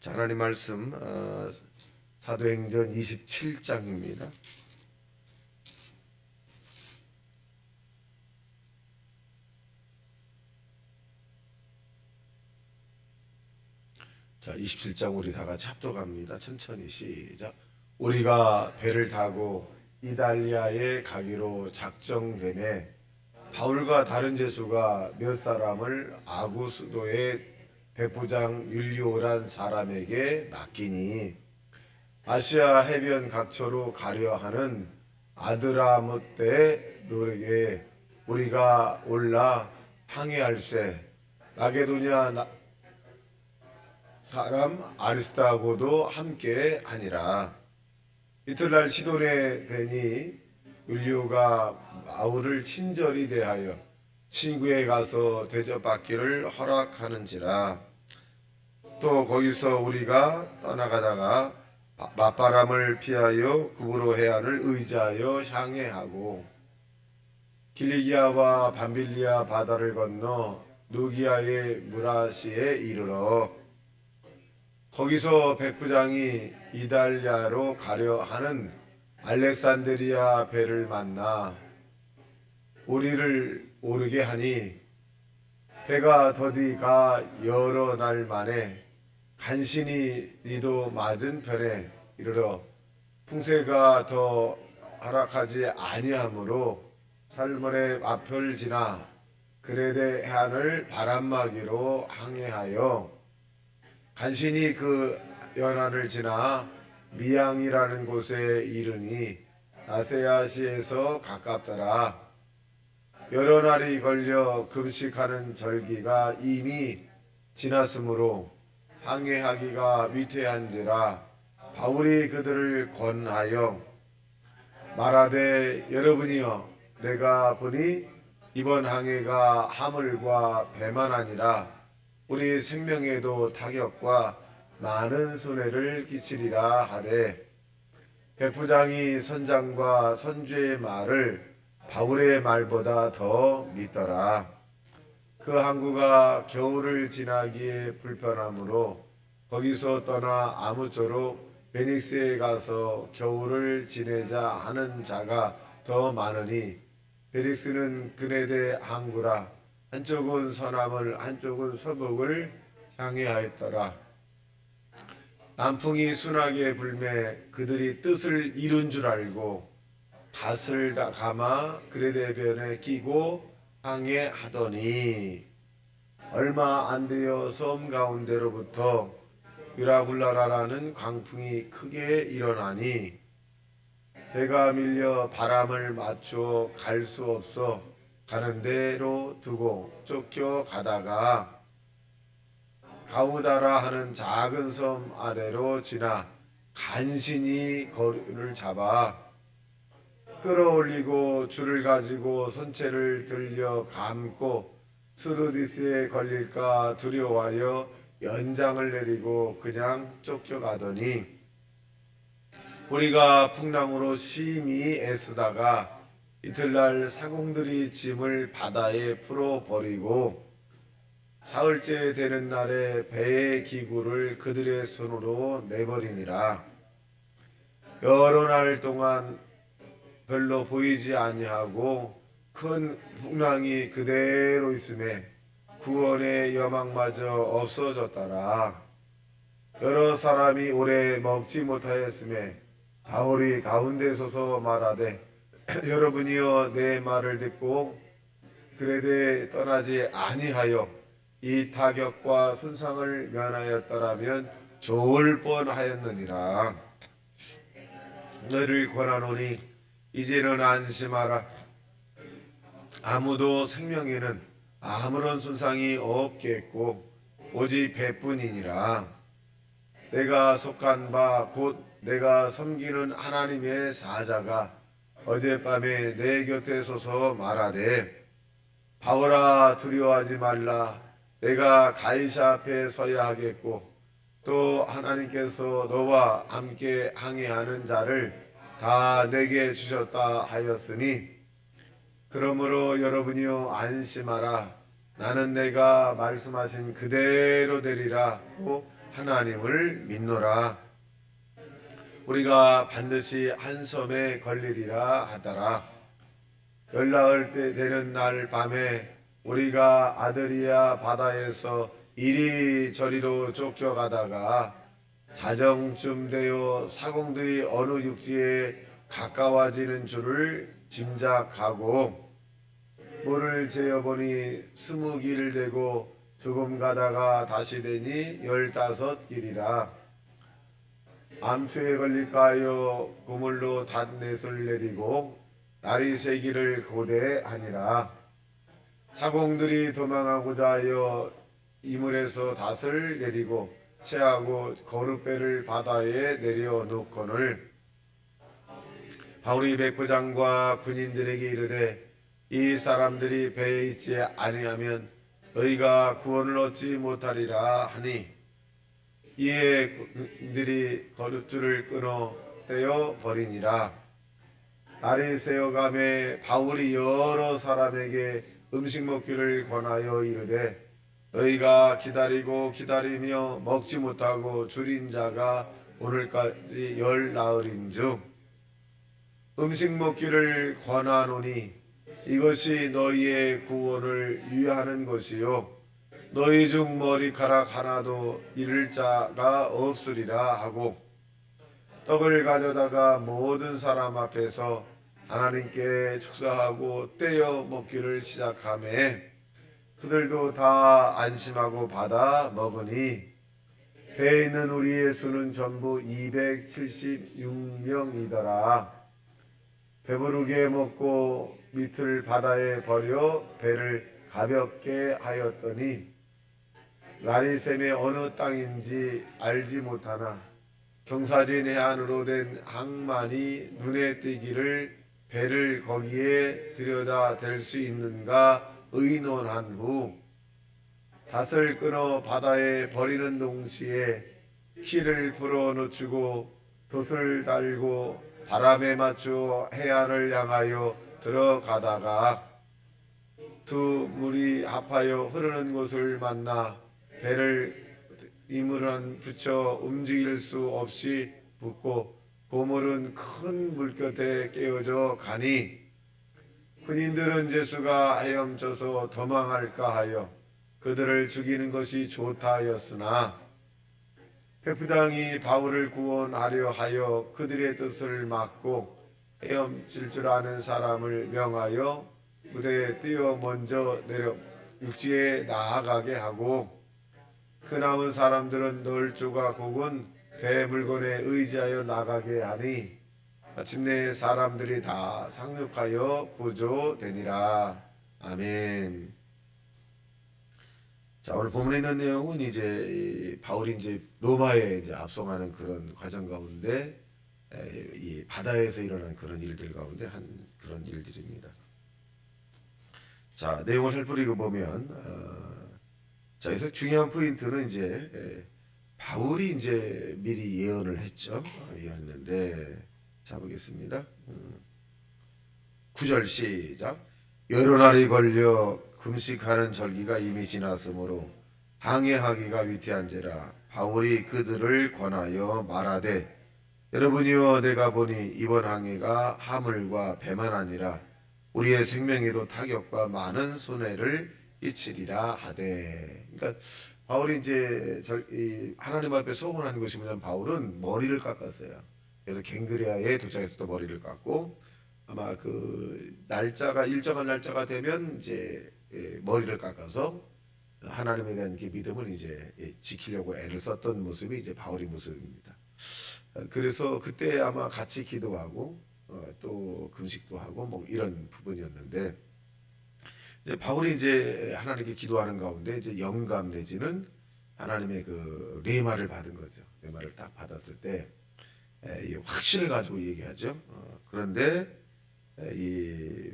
자, 하나님 말씀 사도행전 27장입니다. 자, 27장 우리 다 같이 합독합니다. 천천히 시작. 우리가 배를 타고 이달리아에 가기로 작정되매 바울과 다른 제수가 몇 사람을 아구스도의 백부장 율리오란 사람에게 맡기니 아시아 해변 각처로 가려 하는 아드라무떼 노에게 우리가 올라 항해할세. 마게도냐 사람 아리스타고도 함께 하니라. 이튿날 시돈에 되니 율리오가 바울을 친절히 대하여 친구에 가서 대접받기를 허락하는지라. 또 거기서 우리가 떠나가다가 맞바람을 피하여 구브로 해안을 의지하여 향해하고 길리기아와 밤빌리아 바다를 건너 누기아의 무라시에 이르러 거기서 백부장이 이달리아로 가려 하는 알렉산드리아 배를 만나 우리를 오르게 하니 배가 더디 가 여러 날 만에 간신히 니도 맞은 편에 이르러 풍세가 더 하락하지 아니하므로 살몬의 앞을 지나 그레데 해안을 바람막이로 항해하여 간신히 그 연안을 지나 미양이라는 곳에 이르니 아세아시에서 가깝더라. 여러 날이 걸려 금식하는 절기가 이미 지났으므로 항해하기가 위태한지라. 바울이 그들을 권하여 말하되 여러분이여 내가 보니 이번 항해가 하물과 배만 아니라 우리 생명에도 타격과 많은 손해를 끼치리라 하되 백부장이 선장과 선주의 말을 바울의 말보다 더 믿더라. 그 항구가 겨울을 지나기에 불편하므로 거기서 떠나 아무쪼록 베닉스에 가서 겨울을 지내자 하는 자가 더 많으니 베닉스는 그네데 항구라. 한쪽은 서남을 한쪽은 서북을 향해 하였더라. 남풍이 순하게 불매 그들이 뜻을 이룬 줄 알고 닷을 다 감아 그레데변에 끼고 항해하더니 얼마 안 되어 섬 가운데로부터 유라굴라라라는 광풍이 크게 일어나니 배가 밀려 바람을 맞추어 갈 수 없어 가는 대로 두고 쫓겨 가다가 가우다라 하는 작은 섬 아래로 지나 간신히 거리를 잡아 끌어올리고 줄을 가지고 선체를 들려 감고 스루디스에 걸릴까 두려워하여 연장을 내리고 그냥 쫓겨가더니 우리가 풍랑으로 심히 애쓰다가 이틀날 사공들이 짐을 바다에 풀어버리고 사흘째 되는 날에 배의 기구를 그들의 손으로 내버리니라. 여러 날 동안 별로 보이지 아니하고 큰 풍랑이 그대로 있음에 구원의 여망마저 없어졌더라. 여러 사람이 오래 먹지 못하였음에 바울이 가운데 서서 말하되 여러분이여 내 말을 듣고 그레데에 떠나지 아니하여 이 타격과 손상을 면하였더라면 좋을 뻔하였느니라. 너를 권하노니 이제는 안심하라. 아무도 생명에는 아무런 손상이 없겠고 오직 배뿐이니라. 내가 속한 바 곧 내가 섬기는 하나님의 사자가 어젯밤에 내 곁에 서서 말하되 바울아 두려워하지 말라. 내가 가이사 앞에 서야 하겠고 또 하나님께서 너와 함께 항해하는 자를 다 내게 주셨다 하였으니 그러므로 여러분이여 안심하라. 나는 내가 말씀하신 그대로 되리라 고 하나님을 믿노라. 우리가 반드시 한 섬에 걸리리라 하더라. 열나을 때 되는 날 밤에 우리가 아드리아 바다에서 이리저리로 쫓겨가다가 자정쯤 되어 사공들이 어느 육지에 가까워지는 줄을 짐작하고 물을 재어보니 20길 되고 조금 가다가 다시 되니 15길이라. 암초에 걸릴까 하여 그물로 닷넷을 내리고 날이 새기를 고대하니라. 사공들이 도망하고자 하여 이물에서 닷을 내리고 채하고 거룻배를 바다에 내려놓거늘 바울이 백부장과 군인들에게 이르되 이 사람들이 배에 있지 아니하면 너희가 구원을 얻지 못하리라 하니 이에 그들이 거룻줄을 끊어 떼어 버리니라. 날이 새어가매 바울이 여러 사람에게 음식 먹기를 권하여 이르되 너희가 기다리고 기다리며 먹지 못하고 줄인 자가 오늘까지 10나흘인즉 음식 먹기를 권하노니 이것이 너희의 구원을 위하는 것이요 너희 중 머리카락 하나도 잃을 자가 없으리라 하고 떡을 가져다가 모든 사람 앞에서 하나님께 축사하고 떼어 먹기를 시작하매 그들도 다 안심하고 받아 먹으니 배에 있는 우리의 수는 전부 276명이더라. 배부르게 먹고 밑을 바다에 버려 배를 가볍게 하였더니 날이 새매 어느 땅인지 알지 못하나 경사진 해안으로 된 항만이 눈에 띄기를 배를 거기에 들여다 댈 수 있는가 의논한 후 닷을 끊어 바다에 버리는 동시에 키를 불어 놓치고 돛을 달고 바람에 맞춰 해안을 향하여 들어가다가 두 물이 합하여 흐르는 곳을 만나 배를 이물은 붙여 움직일 수 없이 붙고 보물은 큰 물곁에 깨어져 가니 군인들은 제수가 헤엄쳐서 도망할까 하여 그들을 죽이는 것이 좋다 하였으나 백부장이 바울을 구원하려 하여 그들의 뜻을 막고 헤엄칠 줄 아는 사람을 명하여 무대에 띄어 먼저 내려 육지에 나아가게 하고 그 남은 사람들은 널조각 혹은 배 물건에 의지하여 나가게 하니 마침내 사람들이 다 상륙하여 구조되니라. 아멘. 자, 오늘 본문에 있는 내용은 이제 바울이 이제 로마에 이제 앞송하는 그런 과정 가운데 이 바다에서 일어난 그런 일들 가운데 한 그런 일들입니다. 자, 내용을 살펴보고 보면 자, 여기서 중요한 포인트는 이제 바울이 이제 미리 예언을 했죠. 예언했는데 자 보겠습니다. 9절 시작. 여러 날이 걸려 금식하는 절기가 이미 지났으므로 항해하기가 위태한지라 바울이 그들을 권하여 말하되 여러분이여 내가 보니 이번 항해가 하물과 배만 아니라 우리의 생명에도 타격과 많은 손해를 끼치리라 하되. 그러니까 바울이 이제 하나님 앞에 소원하는 것이 뭐냐면 바울은 머리를 깎았어요. 그래서 갱그레아에 도착해서 또 머리를 깎고 아마 그 날짜가 일정한 날짜가 되면 이제 머리를 깎아서 하나님에 대한 믿음을 이제 지키려고 애를 썼던 모습이 이제 바울의 모습입니다. 그래서 그때 아마 같이 기도하고 또 금식도 하고 뭐 이런 부분이었는데 이제 바울이 이제 하나님께 기도하는 가운데 이제 영감 내지는 하나님의 그 레마를 받은 거죠. 레마를 딱 받았을 때 이 확신을 가지고 얘기하죠. 그런데 이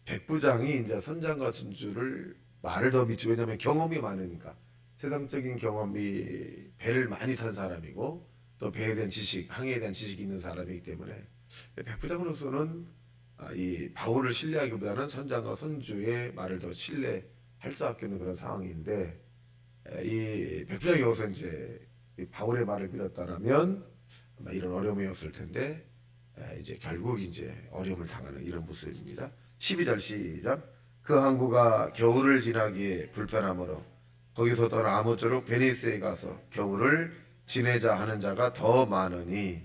백부장이 이제 선장과 선주를 말을 더 믿죠. 왜냐하면 경험이 많으니까 세상적인 경험이 배를 많이 탄 사람이고 또 배에 대한 지식, 항해에 대한 지식이 있는 사람이기 때문에 백부장으로서는 이 바울을 신뢰하기보다는 선장과 선주의 말을 더 신뢰할 수밖에 없는 그런 상황인데 이 백부장이 여기서 이제 이 바울의 말을 믿었다라면 아마 이런 어려움이 없을 텐데 이제 결국 이제 어려움을 당하는 이런 모습입니다. 12절 시작. 그 항구가 겨울을 지나기에 불편하므로 거기서 떠나 아무쪼록 베니스에 가서 겨울을 지내자 하는 자가 더 많으니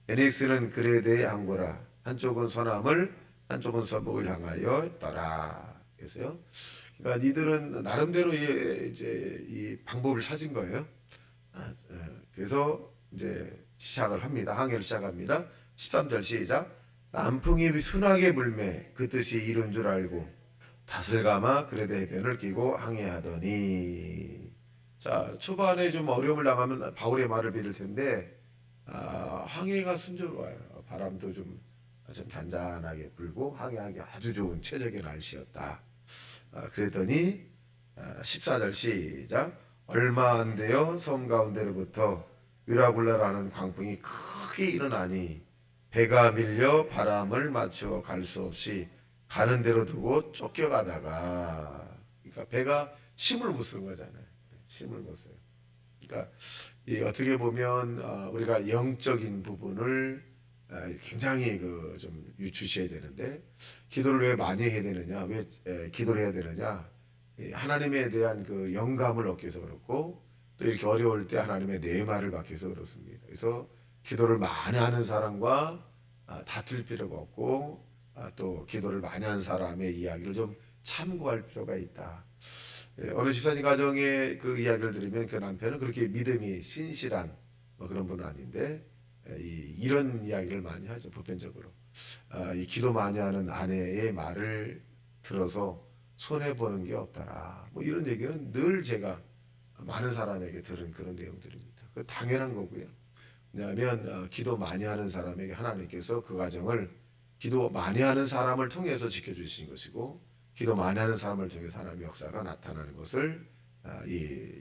베니스는 그레데의 항구라 한쪽은 서남을 한쪽은 서북을 향하여 있더라. 그래서요. 그러니까 니들은 나름대로 이제 이 방법을 찾은 거예요. 그래서 이제 시작을 합니다. 항해를 시작합니다. 13절 시작. 남풍이 순하게 불매 그 뜻이 이룬 줄 알고 닷을 감아 그레데 해변을 끼고 항해하더니. 자, 초반에 좀 어려움을 당하면 바울의 말을 믿을 텐데 항해가 순조로워요. 바람도 좀 잔잔하게 불고 항해하기 아주 좋은 최적의 날씨였다. 그랬더니 14절 시작. 얼마 안 되어 섬 가운데로부터 위라굴라라는 광풍이 크게 일어나니 배가 밀려 바람을 맞추어 갈 수 없이 가는 대로 두고 쫓겨가다가, 그러니까 배가 힘을 못 쓰는 거잖아요. 힘을 못 써요. 그러니까 어떻게 보면 우리가 영적인 부분을 굉장히 좀 유추시해야 되는데, 기도를 왜 많이 해야 되느냐, 왜 기도를 해야 되느냐, 하나님에 대한 그 영감을 얻기 위해서 그렇고, 또 이렇게 어려울 때 하나님의 내말을 받기 위해서 그렇습니다. 그래서 기도를 많이 하는 사람과 다툴 필요가 없고, 또 기도를 많이 한 사람의 이야기를 좀 참고할 필요가 있다. 어느 집사님 가정의 그 이야기를 들으면 그 남편은 그렇게 믿음이 신실한 그런 분은 아닌데 이런 이야기를 많이 하죠. 보편적으로 이 기도 많이 하는 아내의 말을 들어서 손해 보는 게 없더라. 뭐 이런 얘기는 늘 제가 많은 사람에게 들은 그런 내용들입니다. 그 당연한 거고요. 왜냐하면 기도 많이 하는 사람에게 하나님께서 그 가정을 기도 많이 하는 사람을 통해서 지켜주신 것이고, 기도 많이 하는 사람을 통해서 하나님의 역사가 나타나는 것을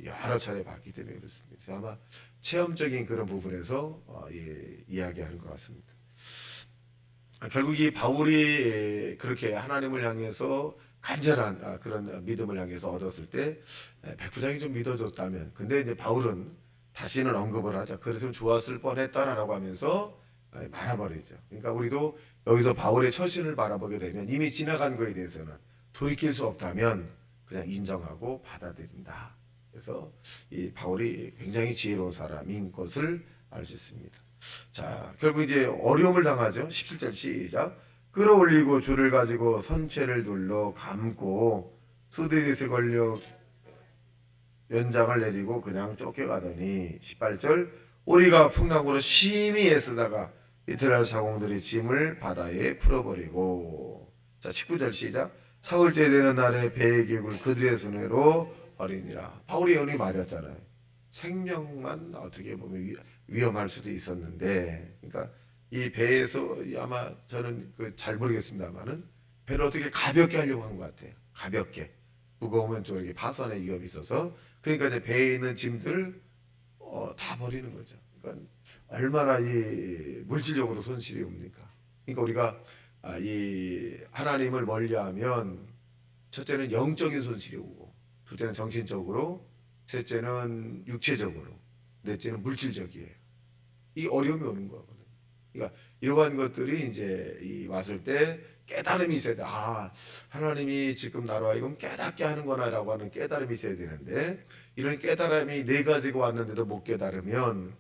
여러 차례 봤기 때문에 그렇습니다. 아마 체험적인 그런 부분에서 이야기하는 것 같습니다. 결국 이 바울이 그렇게 하나님을 향해서 간절한 그런 믿음을 향해서 얻었을 때 백부장이 좀 믿어줬다면, 근데 이제 바울은 다시는 언급을 하자. 그랬으면 좋았을 뻔했다라고 하면서 말아버리죠. 그러니까 우리도 여기서 바울의 처신을 바라보게 되면 이미 지나간 거에 대해서는 돌이킬 수 없다면 그냥 인정하고 받아들인다. 그래서 이 바울이 굉장히 지혜로운 사람인 것을 알 수 있습니다. 자, 결국 이제 어려움을 당하죠. 17절 시작. 끌어올리고 줄을 가지고 선체를 둘러 감고 수대짓에 걸려 연장을 내리고 그냥 쫓겨가더니 18절. 우리가 풍랑으로 심히 애쓰다가 이튿날 사공들이 짐을 바다에 풀어버리고. 자, 19절 시작. 사흘째 되는 날에 배의 기록을 그들의 손으로 버리니라. 바울의 연이 맞았잖아요. 생명만 어떻게 보면 위험할 수도 있었는데, 그러니까 이 배에서 아마 저는 잘 모르겠습니다만은 배를 어떻게 가볍게 하려고 한 것 같아요. 가볍게. 무거우면 또 이렇게 파손의 위험이 있어서, 그러니까 이제 배에 있는 짐들 다 버리는 거죠. 그러니까 얼마나 이 물질적으로 손실이 옵니까? 그러니까 우리가 이 하나님을 멀리하면 첫째는 영적인 손실이 오고, 둘째는 정신적으로, 셋째는 육체적으로, 넷째는 물질적이에요. 이 어려움이 오는 거거든요. 그러니까 이러한 것들이 이제 왔을 때 깨달음이 있어야 돼. 하나님이 지금 나로 하여금 깨닫게 하는구나라고 하는 깨달음이 있어야 되는데, 이런 깨달음이 네 가지가 왔는데도 못 깨달으면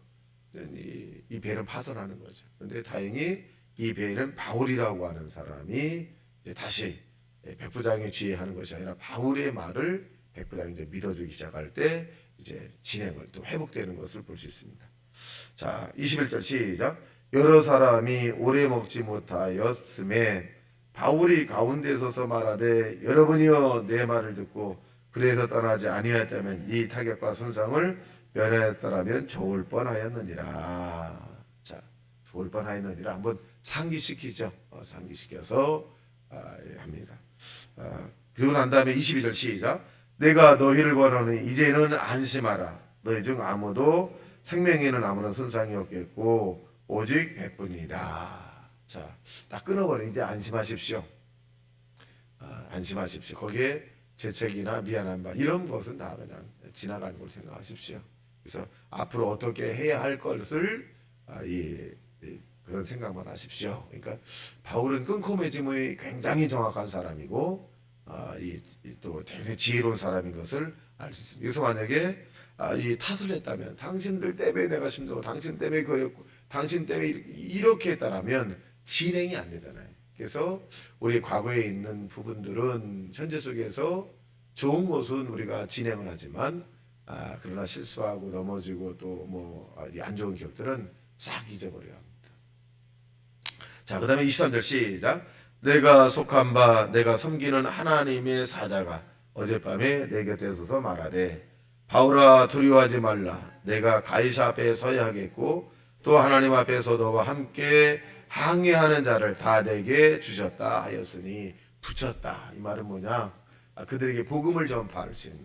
이 배는 파손하는 거죠. 그런데 다행히 이 배는 바울이라고 하는 사람이 이제 다시 백부장의 지혜하는 것이 아니라 바울의 말을 백부장이 이제 믿어주기 시작할 때 이제 진행을 또 회복되는 것을 볼 수 있습니다. 자, 21절 시작. 여러 사람이 오래 먹지 못하였음에 바울이 가운데 서서 말하되 여러분이여 내 말을 듣고 그래서 떠나지 아니하였다면 이 타격과 손상을 면하였더라면 좋을 뻔하였느니라. 자, 좋을 뻔하였느니라 한번 상기시키죠. 상기시켜서 합니다. 그리고 난 다음에 22절 시작. 내가 너희를 권하노니 이제는 안심하라. 너희 중 아무도 생명에는 아무런 손상이 없겠고 오직 백뿐이다. 자, 딱 끊어버려. 이제 안심하십시오. 안심하십시오. 거기에 죄책이나 미안한 바 이런 것은 다 그냥 지나가는 걸 생각하십시오. 그래서 앞으로 어떻게 해야 할 것을 그런 생각만 하십시오. 그러니까 바울은 끊고 매짐의 굉장히 정확한 사람이고 또 굉장히 지혜로운 사람인 것을 알 수 있습니다. 여기서 만약에 이 탓을 했다면 당신들 때문에 내가 힘들고 당신 때문에 그랬고 당신 때문에 이렇게 했다라면 진행이 안 되잖아요. 그래서 우리 과거에 있는 부분들은 현재 속에서 좋은 것은 우리가 진행을 하지만 그러나 실수하고 넘어지고 또 뭐 안 좋은 기억들은 싹 잊어버려야 합니다. 자, 그 다음에 23절 시작. 내가 속한 바 내가 섬기는 하나님의 사자가 어젯밤에 내 곁에 서서 말하되 바울아 두려워하지 말라. 내가 가이사 앞에 서야 하겠고 또 하나님 앞에서 너와 함께 항해하는 자를 다 내게 주셨다 하였으니 붙였다. 이 말은 뭐냐? 그들에게 복음을 전파할 수 있는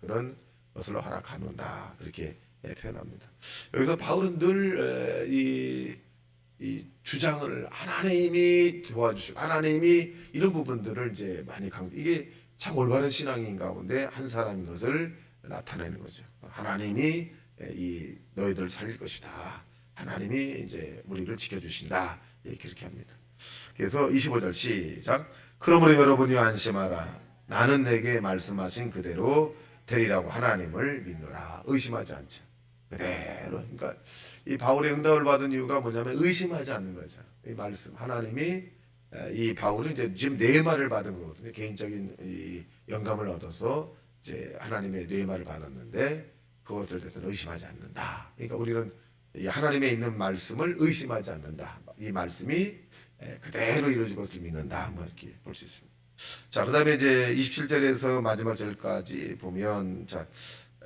그런 것을 허락하노라. 그렇게 표현합니다. 여기서 바울은 늘 이 주장을 하나님이 도와주시고 하나님이 이런 부분들을 이제 많이 이게 참 올바른 신앙인 가운데 한 사람인 것을 나타내는 거죠. 하나님이 너희들을 살릴 것이다. 하나님이 이제 우리를 지켜주신다. 그렇게 합니다. 그래서 25절 시작. 그러므로 여러분이 안심하라. 나는 내게 말씀하신 그대로 되리라고 하나님을 믿노라. 의심하지 않죠. 그대로. 그러니까 이 바울의 응답을 받은 이유가 뭐냐면 의심하지 않는 거죠. 이 말씀 하나님이 이 바울은 이제 지금 뇌마를 받은 거거든요. 개인적인 이 영감을 얻어서 이제 하나님의 뇌마를 받았는데 그것을 대해서 의심하지 않는다. 그러니까 우리는 이 하나님에 있는 말씀을 의심하지 않는다. 이 말씀이 그대로 이루어질 것을 믿는다. 뭐 이렇게 볼 수 있습니다. 자, 그다음에 이제 27절에서 마지막 절까지 보면 자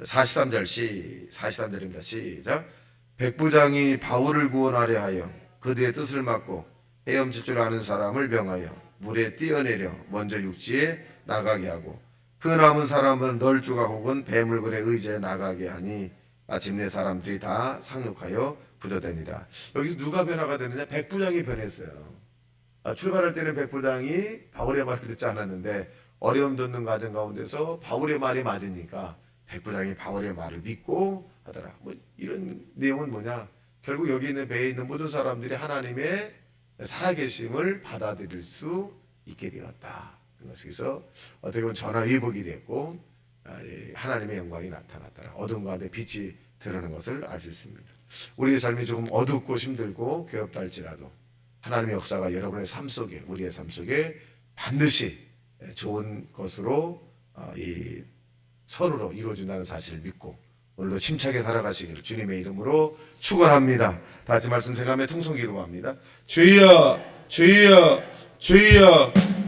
43절입니다. 시작. 백부장이 바울을 구원하려 하여 그들의 뜻을 막고 헤엄칠 줄 아는 사람을 명하여 물에 뛰어내려 먼저 육지에 나가게 하고 그 남은 사람은 널조각 혹은 배물굴에 의지해 나가게 하니 마침내 사람들이 다 상륙하여 부조되니라. 여기서 누가 변화가 되느냐? 백부장이 변했어요. 출발할 때는 백부장이 바울의 말을 듣지 않았는데 어려움 듣는 과정 가운데서 바울의 말이 맞으니까 백부장이 바울의 말을 믿고 하더라. 뭐 이런 내용은 뭐냐? 결국 여기 있는 배에 있는 모든 사람들이 하나님의 살아계심을 받아들일 수 있게 되었다. 그래서 어떻게 보면 전화위복이 됐고 하나님의 영광이 나타났더라. 어둠 가운데 빛이 드러나는 것을 알 수 있습니다. 우리의 삶이 조금 어둡고 힘들고 괴롭다 할지라도 하나님의 역사가 여러분의 삶 속에 우리의 삶 속에 반드시 좋은 것으로 이 선으로 이루어진다는 사실을 믿고 오늘도 힘차게 살아가시기를 주님의 이름으로 축원합니다. 다 같이 말씀 대감에 통성기도합니다. 주여 주여 주여